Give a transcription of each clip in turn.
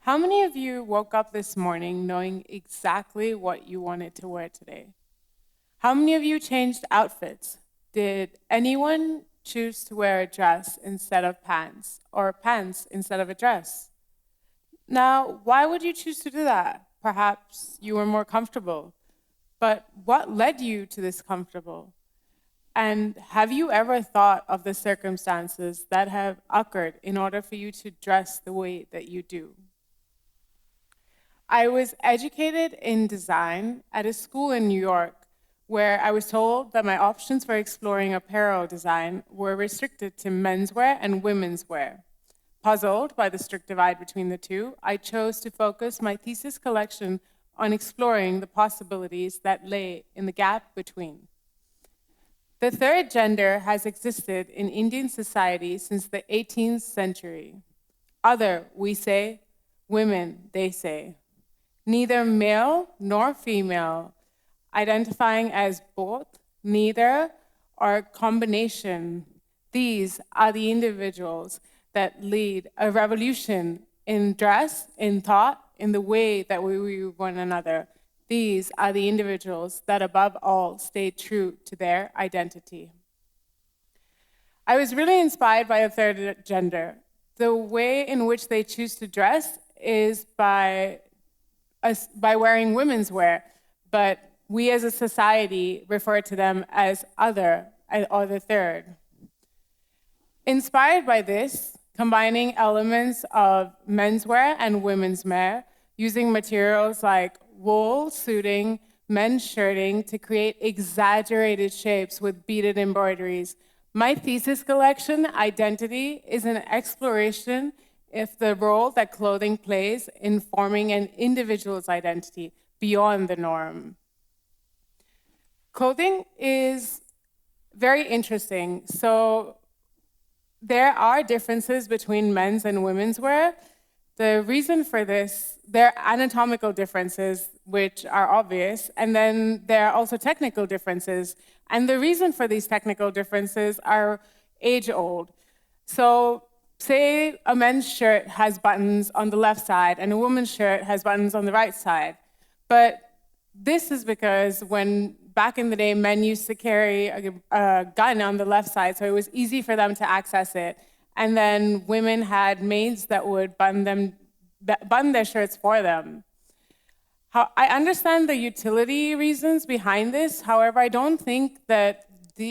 How many of you woke up this morning knowing exactly what you wanted to wear today? How many of you changed outfits? Did anyone choose to wear a dress instead of pants, or pants instead of a dress? Now, why would you choose to do that? Perhaps you were more comfortable. But what led you to this comfortable? And have you ever thought of the circumstances that have occurred in order for you to dress the way that you do? I was educated in design at a school in New York where I was told that my options for exploring apparel design were restricted to menswear and women's wear. Puzzled by the strict divide between the two, I chose to focus my thesis collection on exploring the possibilities that lay in the gap between. The third gender has existed in Indian society since the 18th century. Other, we say, women, they say. Neither male nor female, identifying as both, neither, or a combination. These are the individuals that lead a revolution in dress, in thought, in the way that we view one another. These are the individuals that above all stay true to their identity. I was really inspired by a third gender. The way in which they choose to dress is by wearing women's wear, but we as a society refer to them as other or the third. Inspired by this, combining elements of menswear and women's wear, using materials like wool suiting, men's shirting to create exaggerated shapes with beaded embroideries. My thesis collection, Identity, is an exploration of the role that clothing plays in forming an individual's identity beyond the norm. Clothing is very interesting. So there are differences between men's and women's wear. The reason for this, there are anatomical differences, which are obvious, and then there are also technical differences. And the reason for these technical differences are age-old. So say a men's shirt has buttons on the left side and a woman's shirt has buttons on the right side. But this is because when back in the day, men used to carry a gun on the left side, so it was easy for them to access it. And then women had maids that would button their shirts for them. I understand the utility reasons behind this. However, I don't think that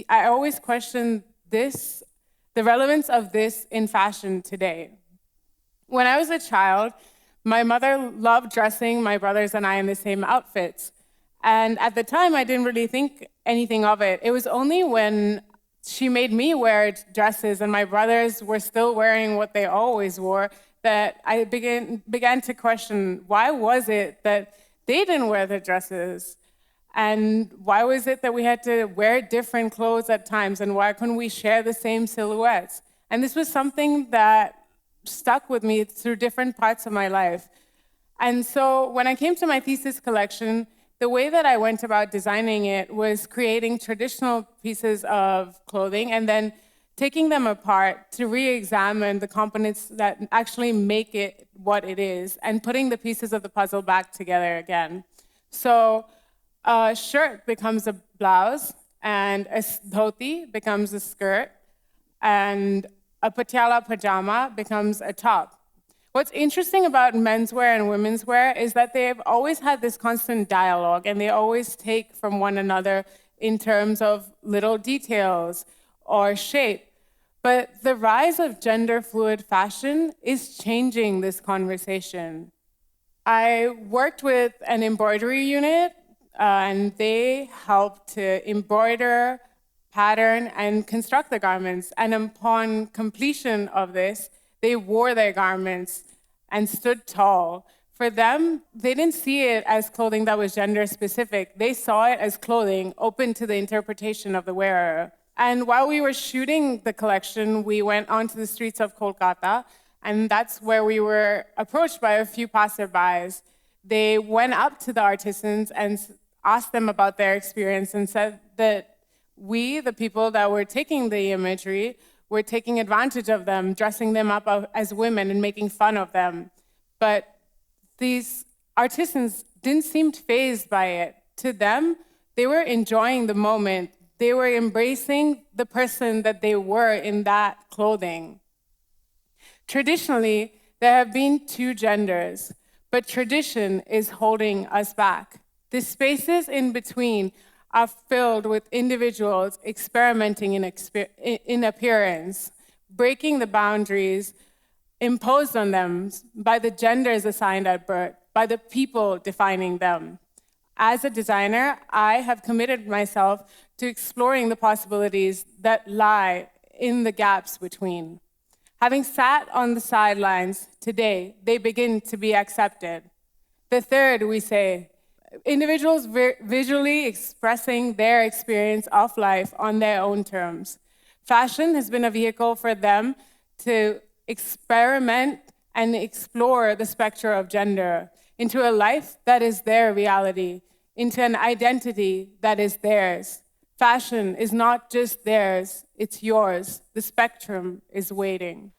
I always question this, the relevance of this in fashion today. When I was a child, my mother loved dressing my brothers and I in the same outfits. And at the time, I didn't really think anything of it. It was only when she made me wear dresses and my brothers were still wearing what they always wore that I began to question, why was it that they didn't wear the dresses? And why was it that we had to wear different clothes at times? And why couldn't we share the same silhouettes? And this was something that stuck with me through different parts of my life. And so when I came to my thesis collection, the way that I went about designing it was creating traditional pieces of clothing and then taking them apart to re-examine the components that actually make it what it is and putting the pieces of the puzzle back together again. So a shirt becomes a blouse, and a dhoti becomes a skirt, and a patiala pajama becomes a top. What's interesting about menswear and women's wear is that they've always had this constant dialogue, and they always take from one another in terms of little details or shape. But the rise of gender-fluid fashion is changing this conversation. I worked with an embroidery unit, and they helped to embroider, pattern, and construct the garments. And upon completion of this, they wore their garments and stood tall. For them, they didn't see it as clothing that was gender specific. They saw it as clothing open to the interpretation of the wearer. And while we were shooting the collection, we went onto the streets of Calcutta, and that's where we were approached by a few passerbys. They went up to the artisans and asked them about their experience and said that we, the people that were taking the imagery, were taking advantage of them, dressing them up as women and making fun of them. But these artisans didn't seem fazed by it. To them, they were enjoying the moment. They were embracing the person that they were in that clothing. Traditionally, there have been two genders, but tradition is holding us back. The spaces in between are filled with individuals experimenting in appearance, breaking the boundaries imposed on them by the genders assigned at birth, by the people defining them. As a designer, I have committed myself to exploring the possibilities that lie in the gaps between. Having sat on the sidelines today, they begin to be accepted. The third, we say, individuals visually expressing their experience of life on their own terms. Fashion has been a vehicle for them to experiment and explore the spectrum of gender into a life that is their reality, into an identity that is theirs. Fashion is not just theirs, it's yours. The spectrum is waiting.